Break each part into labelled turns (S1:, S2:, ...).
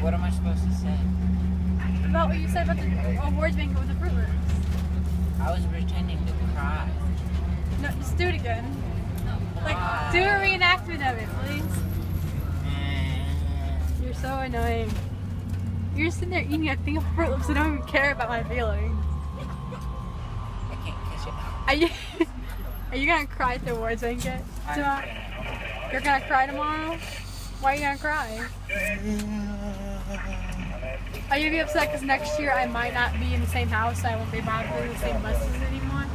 S1: What am I supposed to say?
S2: About what you said about the awards banquet with the Fruit Loops.
S1: I was pretending to cry.
S2: No, just do it again. Like, do a reenactment of it, please. You're so annoying. You're sitting there eating a thing of Fruit Loops and don't even care about my feelings.
S1: I can't catch it.
S2: Are you gonna cry at the awards banquet tomorrow? You're gonna cry tomorrow? Why are you gonna cry? Are you gonna be upset because next year I might not be in the same house, so I won't be bothered with the same buses anymore?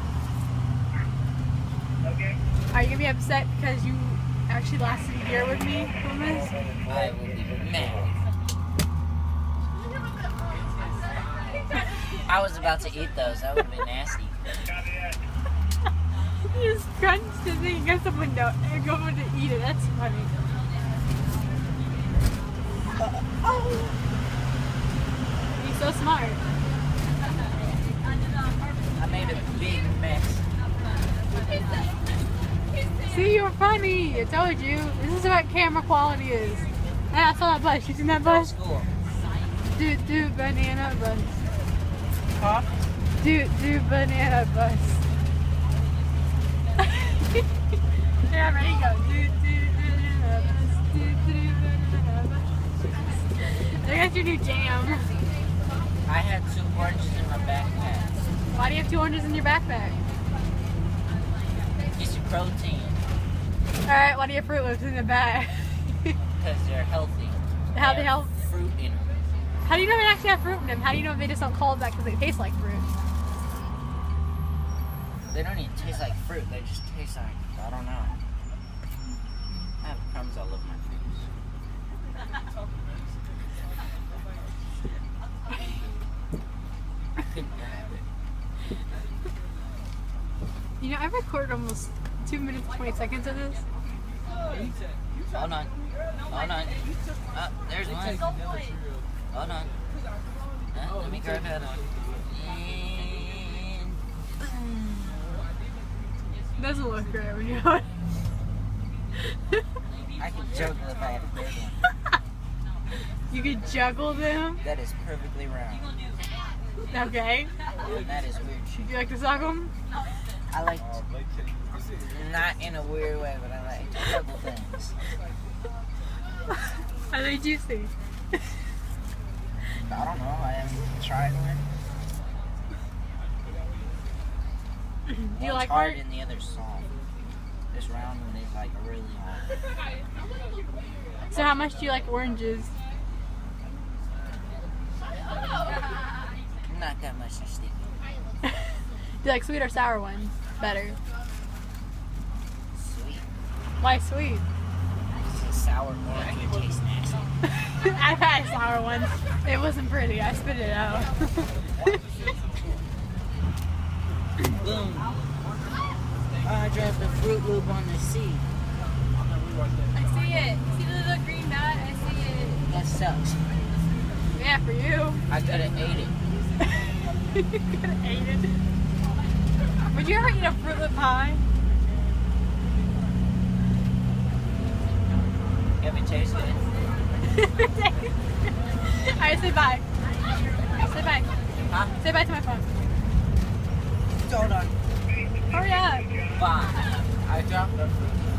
S2: Are you gonna be upset because you actually lasted a year with me on this?
S1: I will be mad. I was about to eat those. That would have been nasty.
S2: You just crunched the thing against the window and go to eat it. That's funny. You're so smart.
S1: I made a big mess.
S2: See, you're funny. I told you. This is what camera quality is. And I saw that bus. You seen that bus? Do banana bus.
S1: Huh?
S2: Do banana bus. Yeah, ready, go. Do banana bus. Do banana bus. I got your new jam.
S1: I had 2 oranges in my backpack.
S2: Why do you have 2 oranges in your backpack?
S1: Get your protein.
S2: Alright, why do you have Fruit Loops in the bag?
S1: Because they're healthy.
S2: How they help?
S1: Fruit in them.
S2: How do you know they actually have fruit in them? How do you know they just don't call it that because they taste like fruit?
S1: They don't even taste like fruit. They just taste like, I don't know. I have crumbs all over my face. I couldn't grab it.
S2: You know, I recorded almost 2 minutes 20 seconds of this.
S1: Hold on. Hold on. Oh, there's one. Hold on. Let me grab that one. And boom.
S2: Doesn't look great when you're
S1: I could juggle if I had a big one.
S2: You could juggle them?
S1: That is perfectly round.
S2: Okay.
S1: That is weird.
S2: Would you like to suck them?
S1: I like to, not in a weird way, but I like to juggle things.
S2: Are they juicy?
S1: I don't know. I haven't tried one.
S2: Do you
S1: One's
S2: like
S1: hard
S2: art?
S1: and the other's soft. This round one is like really hard.
S2: So how much do you like oranges?
S1: Not that much to stick.
S2: Do you like sweet or sour ones better?
S1: Sweet.
S2: Why sweet?
S1: It's a sour orange. It tastes nasty.
S2: I've had a sour one. It wasn't pretty. I spit it out.
S1: Boom. I dropped a Fruit Loop on the seat.
S2: I see it. See the little green dot? I see it.
S1: That sucks.
S2: Yeah, for you.
S1: I could have ate it.
S2: You could have ate it. Would you ever eat a Fruit Loop pie?
S1: If it tastes good.
S2: Alright, say bye. Say bye.
S1: Huh?
S2: Say bye to my phone.
S1: Hold on.
S2: Hurry up.
S1: Bye. I dropped the Fruit Loop.